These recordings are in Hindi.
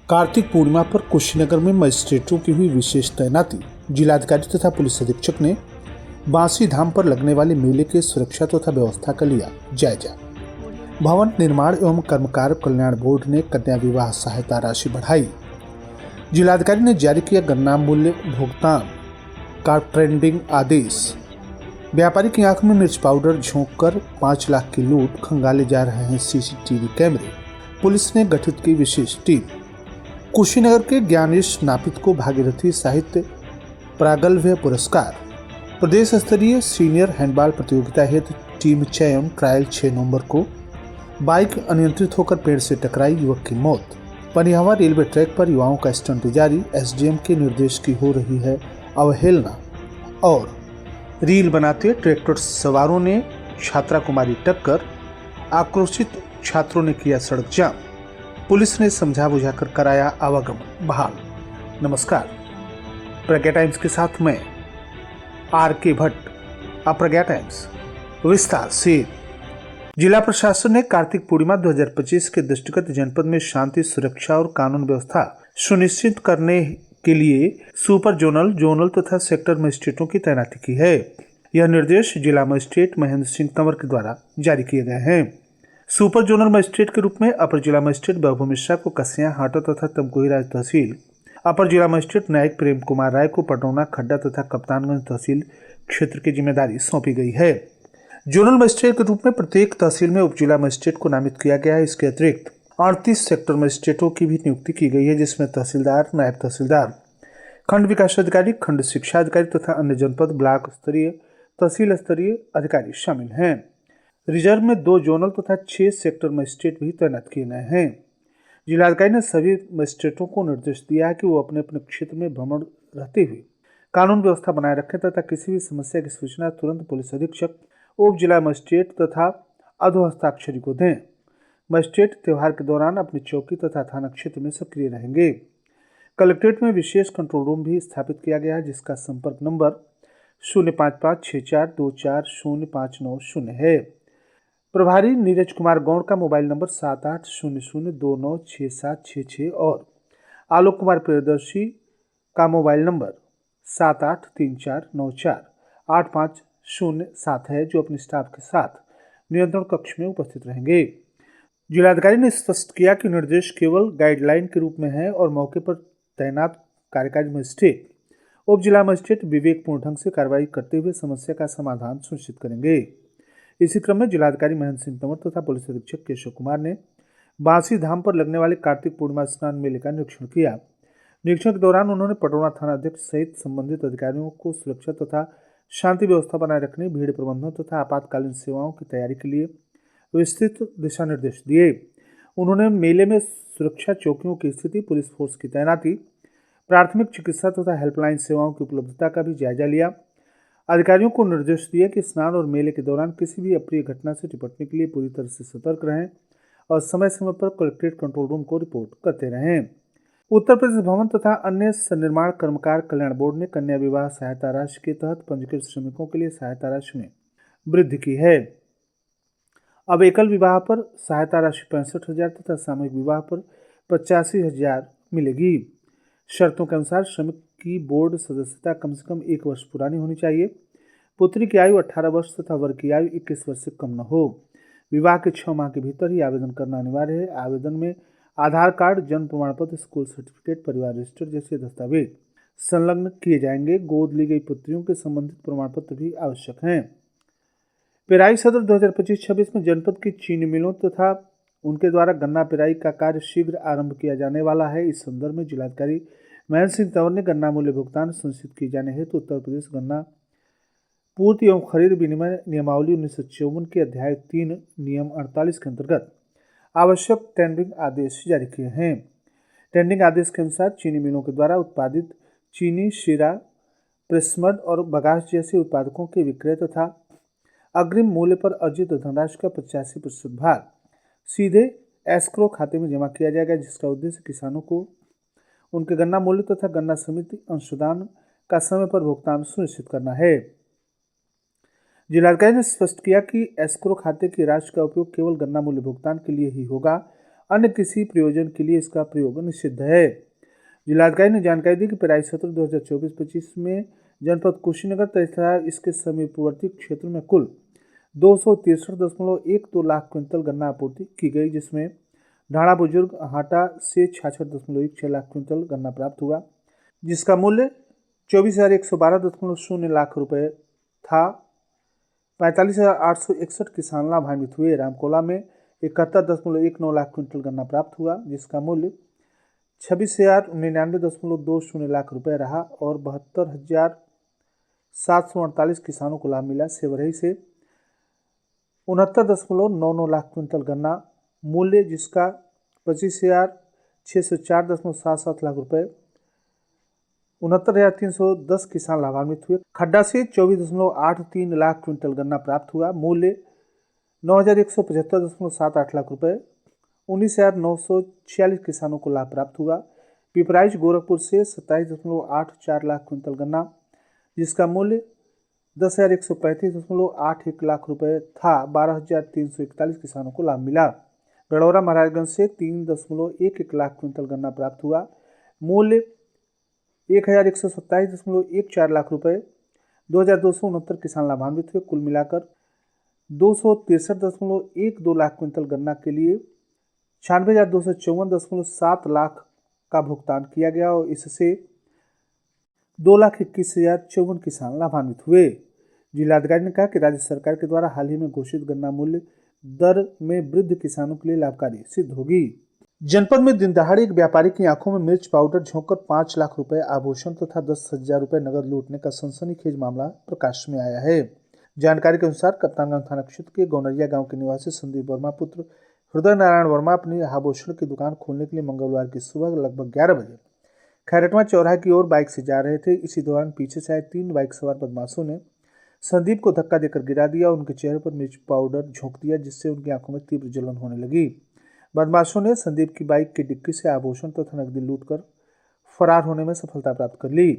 कार्तिक पूर्णिमा पर कुशीनगर में मजिस्ट्रेटों की हुई विशेष तैनाती। जिलाधिकारी तथा पुलिस अधीक्षक ने बांसी धाम पर लगने वाले मेले के सुरक्षा तथा व्यवस्था का लिया जायजा। भवन निर्माण एवं कर्मकार कल्याण बोर्ड ने कन्या विवाह सहायता राशि बढ़ाई। जिलाधिकारी ने जारी किया गन्ना मूल्य भुगतान का ट्रेंडिंग आदेश। व्यापारी की आंख में मिर्च पाउडर झोंककर 5 लाख की लूट, खंगाले जा रहे हैं सीसीटीवी कैमरे। पुलिस ने गठित की विशेष टीम। कुशीनगर के ज्ञानेश नापित को भागीरथी साहित्य प्रागल्भ्य पुरस्कार। प्रदेश स्तरीय सीनियर हैंडबॉल प्रतियोगिता हेतु टीम चयन ट्रायल 6 नवंबर को। बाइक अनियंत्रित होकर पेड़ से टकराई, युवक की मौत। पनिहावा रेलवे ट्रैक पर युवाओं का स्टंट जारी, एसडीएम के निर्देश की हो रही है अवहेलना। और रील बनाते ट्रैक्टर सवारों ने छात्रा को मारी टक्कर, आक्रोशित छात्रों ने किया सड़क जाम। पुलिस ने समझा बुझाकर कराया आवागमन बहाल। नमस्कार, प्रज्ञा टाइम्स के साथ मैं आर.के. भट्ट। अब प्रज्ञा टाइम्स विस्तार से। जिला प्रशासन ने कार्तिक पूर्णिमा 2025 के दृष्टिगत जनपद में शांति, सुरक्षा और कानून व्यवस्था सुनिश्चित करने के लिए सुपर जोनल तथा सेक्टर मजिस्ट्रेटों की तैनाती की है। यह निर्देश जिला मजिस्ट्रेट महेंद्र सिंह तंवर के द्वारा जारी किए गए हैं। सुपर जोनल मजिस्ट्रेट के रूप में अपर जिला मजिस्ट्रेट वैभव मिश्रा को कस्या, हाटा तथा तमकुही राज तहसील, अपर जिला मजिस्ट्रेट न्यायिक प्रेम कुमार राय को पटौना, खड्डा तथा कप्तानगंज तहसील क्षेत्र की जिम्मेदारी सौंपी गई है। जोनल मजिस्ट्रेट के रूप में प्रत्येक तहसील में उप जिला मजिस्ट्रेट को नामित किया गया है। इसके अतिरिक्त 38 सेक्टर मजिस्ट्रेटों की भी नियुक्ति की गई है, जिसमें तहसीलदार, नायब तहसीलदार, खंड विकास अधिकारी, खंड शिक्षा अधिकारी तथा अन्य जनपद, ब्लॉक स्तरीय, तहसील स्तरीय अधिकारी शामिल हैं। रिजर्व में 2 जोनल तथा 6 सेक्टर मजिस्ट्रेट भी तैनात किए गए हैं। जिलाधिकारी ने सभी मजिस्ट्रेटों को निर्देश दिया है कि वो अपने अपने क्षेत्र में भ्रमण रहते हुए कानून व्यवस्था बनाए रखें तथा किसी भी समस्या की सूचना तुरंत पुलिस अधीक्षक, उप जिला मजिस्ट्रेट तथा अधोहस्ताक्षरी को दें। मजिस्ट्रेट त्योहार के दौरान अपनी चौकी तथा थाना क्षेत्र में सक्रिय रहेंगे। कलेक्ट्रेट में विशेष कंट्रोल रूम भी स्थापित किया गया है, जिसका संपर्क नंबर 05564240590 है। प्रभारी नीरज कुमार गौड़ का मोबाइल नंबर 7800296766 और आलोक कुमार प्रियदर्शी का मोबाइल नंबर 7834948507 है, जो अपने स्टाफ के साथ नियंत्रण कक्ष में उपस्थित रहेंगे। जिलाधिकारी ने स्पष्ट किया कि निर्देश केवल गाइडलाइन के रूप में है और मौके पर तैनात कार्यकारी मजिस्ट्रेट, उप जिला मजिस्ट्रेट विवेकपूर्ण ढंग से कार्रवाई करते हुए समस्या का समाधान सुनिश्चित करेंगे। इसी क्रम में जिलाधिकारी महेंद्र सिंह तंवर तथा पुलिस अधीक्षक केशव कुमार ने बांसी धाम पर लगने वाले कार्तिक पूर्णिमा स्नान मेले का निरीक्षण किया। निरीक्षण के दौरान उन्होंने पटौना थाना अध्यक्ष सहित संबंधित अधिकारियों को सुरक्षा तथा शांति व्यवस्था बनाए रखने, भीड़ प्रबंधन तथा आपातकालीन सेवाओं की तैयारी के लिए विस्तृत दिशा निर्देश दिए। उन्होंने मेले में सुरक्षा चौकियों की स्थिति, पुलिस फोर्स की तैनाती, प्राथमिक चिकित्सा तथा हेल्पलाइन सेवाओं की उपलब्धता का भी जायजा लिया। अधिकारियों को निर्देश दिया कि स्नान और मेले के दौरान किसी भी अप्रिय घटना से निपटने के लिए पूरी तरह से सतर्क रहें और समय समय पर कलेक्ट्रेट कंट्रोल रूम को रिपोर्ट करते रहें। उत्तर प्रदेश भवन तथा अन्य सन्निर्माण कर्मकार कल्याण बोर्ड ने कन्या विवाह सहायता राशि के तहत पंजीकृत श्रमिकों के लिए सहायता राशि में वृद्धि की है। अब एकल विवाह पर सहायता राशि 65,000 तथा सामूहिक विवाह पर 85,000 मिलेगी। शर्तों के अनुसार श्रमिक की बोर्ड सदस्यता कम से कम 1 वर्ष पुरानी होनी चाहिए। पुत्री की आयु 18 वर्ष तथा वर की आयु 21 वर्ष से कम न हो। विवाह के 6 माह के भीतर ही आवेदन करना अनिवार्य है। आवेदन में आधार कार्ड, जन्म प्रमाण पत्र, स्कूल सर्टिफिकेट, परिवार रजिस्टर जैसे दस्तावेज संलग्न किए जाएंगे। गोद ली गई पुत्रियों के संबंधित प्रमाण पत्र भी आवश्यक हैं। पेराई सत्र 2025-26 में जनपद की चीनी मिलों तथा उनके द्वारा गन्ना पेराई का कार्य शीघ्र आरंभ किया जाने वाला है। इस संदर्भ में जिलाधिकारी महेंद्र सिंह तंवर ने गन्ना मूल्य भुगतान सुनिश्चित किए जाने हेतु उत्तर प्रदेश गन्ना पूर्ति एवं खरीद विनिमय नियमावली 1954 के अध्याय 3 नियम 48 के अंतर्गत आवश्यक टेंडरिंग आदेश जारी किए हैं। टेंडरिंग आदेश के अनुसार चीनी मिलों के द्वारा उत्पादित चीनी, शीरा, प्रेसमड और बगास जैसे उत्पादकों के विक्रय तथा अग्रिम मूल्य पर अर्जित धनराशि का 85% भाग सीधे एस्क्रो खाते में जमा किया जाएगा, जिसका उद्देश्य किसानों को उनके गन्ना मूल्य तथा गन्ना समिति अंशदान का समय पर भुगतान सुनिश्चित करना है। जिलाधिकारी ने स्पष्ट किया कि एस्क्रो खाते की राशि का उपयोग केवल गन्ना मूल्य भुगतान के लिए ही होगा, अन्य किसी प्रयोजन के लिए इसका प्रयोग निषिद्ध है। जिलाधिकारी ने जानकारी दी कि पेराई सत्र 2024-25 में जनपद कुशीनगर तथा इसके समीपवर्ती क्षेत्र में कुल 263.12 लाख क्विंटल गन्ना आपूर्ति की गई, जिसमें ढाणा बुजुर्ग हाटा से 66.16 लाख क्विंटल गन्ना प्राप्त हुआ, जिसका मूल्य 24,112.0 लाख रुपए था। 45,861 किसान लाभान्वित हुए। रामकोला में 71.19 लाख क्विंटल गन्ना प्राप्त हुआ, जिसका मूल्य 26,099.20 लाख रुपए रहा और 72,748 किसानों को लाभ मिला। सेवरही से 69.99 लाख क्विंटल गन्ना मूल्य, जिसका 25,604.77 लाख रुपए, 69,310 किसान लाभान्वित हुए। खड्डा से 24.83 लाख क्विंटल गन्ना प्राप्त हुआ, मूल्य 9,175.78 लाख रुपए, 19,946 किसानों को लाभ प्राप्त हुआ। पिपराइच गोरखपुर से 27.84 लाख क्विंटल गन्ना, जिसका मूल्य 10,135.81 लाख रुपए था, 12,341 किसानों को लाभ मिला। गढ़ौरा महाराजगंज से 3.11 लाख क्विंटल गन्ना प्राप्त हुआ, मूल्य 1,127.14 लाख रुपए, 2,269 किसान लाभान्वित हुए। कुल मिलाकर 263.12 लाख क्विंटल गन्ना के लिए 96,254.7 लाख का भुगतान किया गया और इससे 2,21,054 किसान लाभान्वित हुए। जिलाधिकारी ने कहा कि राज्य सरकार के द्वारा हाल ही में घोषित गन्ना मूल्य दर में वृद्धि किसानों के लिए लाभकारी सिद्ध होगी। जनपद में दिन दहाड़े एक व्यापारी की आंखों में मिर्च पाउडर झोंककर 5 लाख रुपए आभूषण तथा 10,000 रुपए नगद लूटने का सनसनीखेज मामला प्रकाश में आया है। जानकारी के अनुसार कप्तानगंज थाना क्षेत्र के गौनरिया गांव के निवासी संदीप वर्मा पुत्र हृदय नारायण वर्मा अपनी आभूषण की दुकान खोलने के लिए मंगलवार की सुबह लगभग 11 बजे खैरटवा चौराहे की ओर बाइक से जा रहे थे। इसी दौरान पीछे से आए 3 बाइक सवार बदमाशों ने संदीप को धक्का देकर गिरा दिया और उनके चेहरे पर मिर्च पाउडर झोंक दिया, जिससे उनकी आंखों में तीव्र जलन होने लगी। बदमाशों ने संदीप की बाइक की डिक्की से आभूषण तथा नकदी लूटकर फरार होने में सफलता प्राप्त कर ली।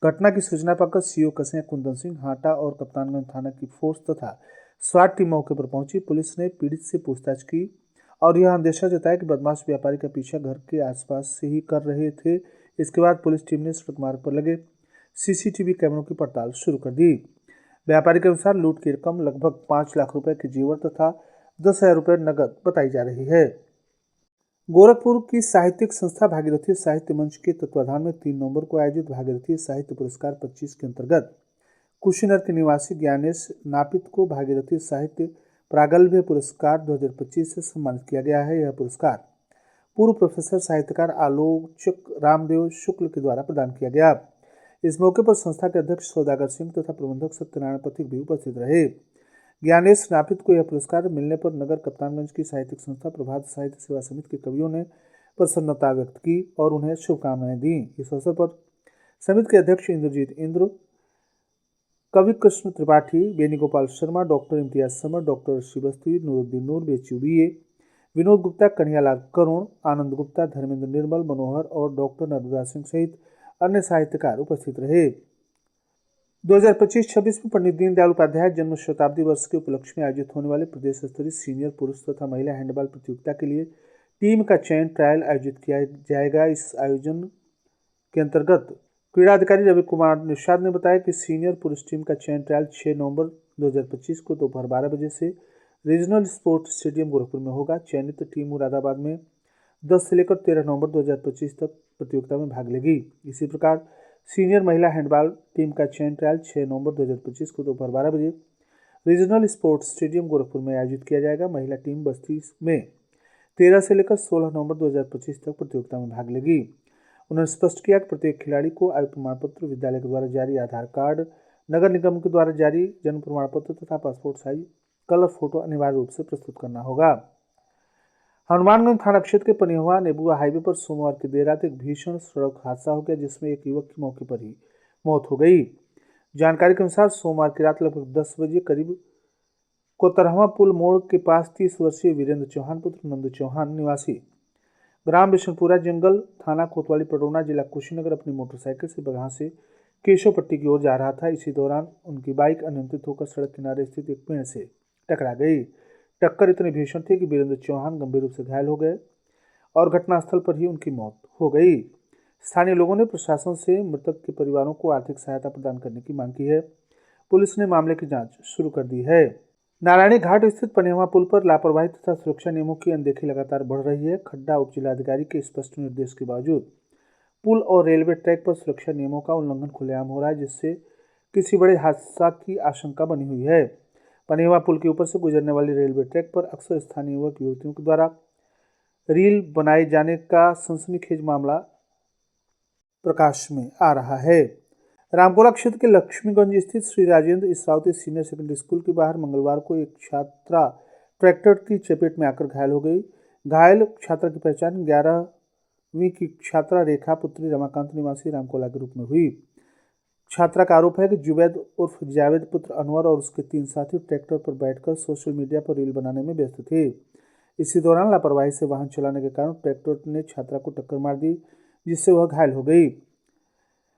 घटना की सूचना पाकर सीओ कसिया कुंदन सिंह हाटा और कप्तानगंज थाना की फोर्स तथा स्वाट टीम मौके पर पहुंची। पुलिस ने पीड़ित से पूछताछ की और यह अंदेशा जताया कि बदमाश व्यापारी का पीछा घर के आसपास से ही कर रहे थे। इसके बाद पुलिस टीम ने सड़क मार्ग पर लगे सीसीटीवी कैमरों की पड़ताल शुरू कर दी। व्यापारी के अनुसार लूट की रकम लगभग 5 लाख रुपए के जेवर तथा 10,000 रुपए नकद बताई जा रही है। गोरखपुर की साहित्यिक संस्था भागीरथी साहित्य मंच के तत्वाधान में 3 नवंबर को आयोजित भागीरथी साहित्य पुरस्कार 25 के अंतर्गत कुशीनगर के निवासी ज्ञानेश नापित को भागीरथी साहित्य प्रागल्भ्य पुरस्कार 2025 से सम्मानित किया गया है। यह पुरस्कार पूर्व प्रोफेसर साहित्यकार आलोचक रामदेव शुक्ल के द्वारा प्रदान किया गया। इस मौके पर संस्था के अध्यक्ष सौदागर सिंह तथा प्रबंधक सत्यनारायण पथिक भी उपस्थित रहे। ज्ञानेश नापित को यह पुरस्कार मिलने पर नगर कप्तानगंज की साहित्यिक संस्था प्रभात साहित्य सेवा समिति के कवियों ने प्रसन्नता व्यक्त की और उन्हें शुभकामनाएं दी। इस अवसर पर समिति के अध्यक्ष इंद्रजीत इंद्र, कवि Krishna Tripathi, Benigopal Sharma, doctor Imtiyaz Samar, doctor Srivastu, Nooruddin Noor, Bechu BA, Vinod Gupta, Kanhaiyalal Karun, Anand Gupta, Dharmendra Nirmal, Manohar और डॉक्टर नर्मदा सिंह सहित अन्य साहित्यकार उपस्थित रहे। 2025-26 में पंडित दीनदयाल उपाध्याय जन्म शताब्दी वर्ष के उपलक्ष्य में आयोजित होने वाले प्रदेश स्तरीय सीनियर पुरुष तथा महिला हैंडबॉल प्रतियोगिता के लिए टीम का चयन ट्रायल आयोजित किया जाएगा। इस आयोजन के अंतर्गत क्रीड़ा अधिकारी रवि कुमार निषाद ने बताया कि सीनियर पुरुष टीम का चयन ट्रायल 6 नवंबर 2025 को दोपहर 12 बजे से रीजनल स्पोर्ट्स स्टेडियम गोरखपुर में होगा। चयनित टीम मुरादाबाद में 10 से लेकर 13 नवंबर 2025 तक प्रतियोगिता में भाग लेगी। इसी प्रकार सीनियर महिला हैंडबॉल टीम का चयन ट्रायल 6 नवंबर 2025 को दोपहर 12 बजे रीजनल स्पोर्ट्स स्टेडियम गोरखपुर में आयोजित किया जाएगा। महिला टीम बस्ती में 13 से लेकर 16 नवंबर 2025 तक प्रतियोगिता में भाग लेगी। उन्होंने स्पष्ट किया कि प्रत्येक खिलाड़ी को आयु प्रमाण पत्र, विद्यालय के द्वारा जारी आधार कार्ड, नगर निगम के द्वारा जारी जन्म प्रमाण पत्र तथा पासपोर्ट साइज कलर फोटो अनिवार्य रूप से प्रस्तुत करना होगा। हनुमानगंज थाना क्षेत्र के पनिहुआ नेबुआ हाईवे पर सोमवार की देर रात एक भीषण सड़क हादसा हो गया, जिसमें एक युवक की मौके पर ही मौत हो गई। जानकारी के अनुसार सोमवार की रात लगभग 10 बजे करीब कोतरहवा पुल मोड़ के पास 30 वर्षीय वीरेंद्र चौहान पुत्र नंदू चौहान निवासी ग्राम बिशनपुरा जंगल, थाना कोतवाली पडरौना, जिला कुशीनगर अपनी मोटरसाइकिल से बगहा से केशवपट्टी की ओर जा रहा था। इसी दौरान उनकी बाइक अनियंत्रित होकर सड़क किनारे स्थित एक पेड़ से टकरा गई। टक्कर इतनी भीषण थी कि वीरेंद्र चौहान गंभीर रूप से घायल हो गए। और घटनास्थल पर ही उनकी मौत हो गई। स्थानीय लोगों ने प्रशासन से मृतक के परिवारों को आर्थिक सहायता प्रदान करने की मांग की है। पुलिस ने मामले की जांच शुरू कर दी है। नारायणी घाट स्थित पनेवा पुल पर लापरवाही तथा सुरक्षा नियमों की अनदेखी लगातार बढ़ रही है। खड्डा उप जिलाधिकारी के स्पष्ट निर्देश के बावजूद पुल और रेलवे ट्रैक पर सुरक्षा नियमों का उल्लंघन खुलेआम हो रहा है, जिससे किसी बड़े हादसा की आशंका बनी हुई है। पनेवा पुल के ऊपर से गुजरने वाली रेलवे ट्रैक पर अक्सर स्थानीय युवक युवतियों के द्वारा रील बनाए जाने का सनसनीखेज मामला प्रकाश में आ रहा है। रामकोला क्षेत्र के लक्ष्मीगंज स्थित Shri Rajendra Isravati senior secondary school के बाहर मंगलवार को एक छात्रा ट्रैक्टर की चपेट में आकर घायल हो गई। घायल छात्रा की पहचान 11वीं की छात्रा रेखा पुत्री रमाकांत निवासी रामकोला के रूप में हुई। छात्रा का आरोप है कि जुबैद उर्फ जावेद पुत्र अनवर और उसके 3 साथी ट्रैक्टर पर बैठकर सोशल मीडिया पर रील बनाने में व्यस्त थे। इसी दौरान लापरवाही से वाहन चलाने के कारण ट्रैक्टर ने छात्रा को टक्कर मार दी, जिससे वह घायल हो गई।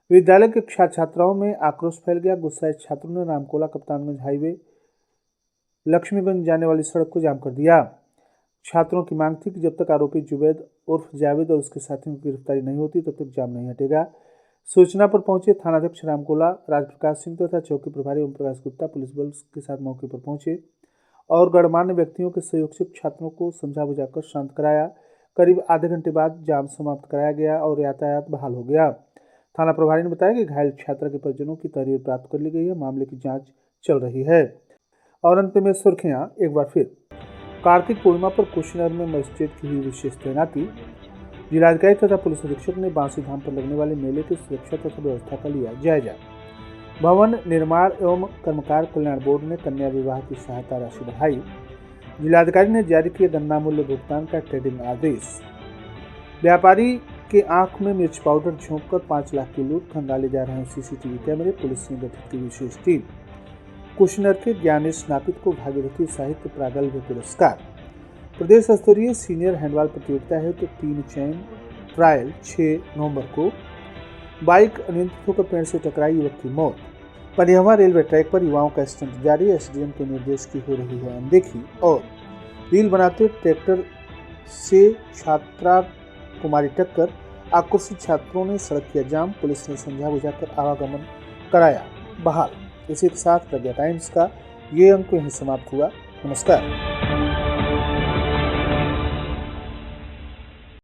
विद्यालय के छात्राओं में आक्रोश फैल गया। गुस्साए छात्रों ने रामकोला कप्तानगंज हाईवे लक्ष्मीगंज जाने वाली सड़क को जाम कर दिया। छात्रों की मांग थी कि जब तक आरोपी जुबैद उर्फ जावेद और उसके साथियों की गिरफ्तारी नहीं होती तब तक जाम नहीं हटेगा। सूचना पर पहुंचे थानाध्यक्ष रामकोला राजप्रकाश सिंह तथा चौकी प्रभारी ओम प्रकाश गुप्ता पुलिस बल के साथ मौके पर पहुंचे और गणमान्य व्यक्तियों के सहयोग से छात्रों को समझा बुझाकर शांत कराया। करीब आधे घंटे बाद जाम समाप्त कराया गया और यातायात बहाल हो गया। थाना प्रभारी ने बताया कि घायल छात्रा के परिजनों की तहरीर प्राप्त कर ली गई है। मामले की जांच चल रही है। और अंत में सुर्खियां एक बार फिर। कार्तिक पूर्णिमा पर कुशीनगर में मजिस्ट्रेट की हुई विशेष तैनाती। जिलाधिकारी तथा पुलिस अधीक्षक ने बांसी धाम पर लगने वाले मेले की सुरक्षा तथा व्यवस्था का लिया जायजा। भवन निर्माण एवं कर्मकार कल्याण बोर्ड ने कन्या विवाह की सहायता राशि बढ़ाई। जिलाधिकारी ने जारी किया गन्ना मूल्य भुगतान का ट्रेडिंग आदेश। व्यापारी के आंख में मिर्च पाउडर झोंककर 5 लाख की लूट, खंगाले जा रहे हैं सीसीटीवी कैमरे, पुलिस ने गठित की विशेष टीम। कुशीनगर के ज्ञानेश नापित को भागीरथी साहित्य प्रागल्भ्य पुरस्कार। प्रदेश स्तरीय सीनियर हैंडबॉल प्रतियोगिता है तो 3 चैन ट्रायल 6 नवंबर को। बाइक अनियंत्रित होकर पेड़ से टकराई, युवक की मौत। पनिहवा रेलवे ट्रैक पर युवाओं का स्टंट जारी, एसडीएम के निर्देश की हो रही है अनदेखी। और रील बनाते ट्रैक्टर से छात्रा को मारी टक्कर, आक्रोशित छात्रों ने सड़क किया जाम, पुलिस ने समझा बुझाकर आवागमन कराया बहाल। इसी के साथ प्रज्ञा टाइम्स का ये अंक यहीं समाप्त हुआ। नमस्कार।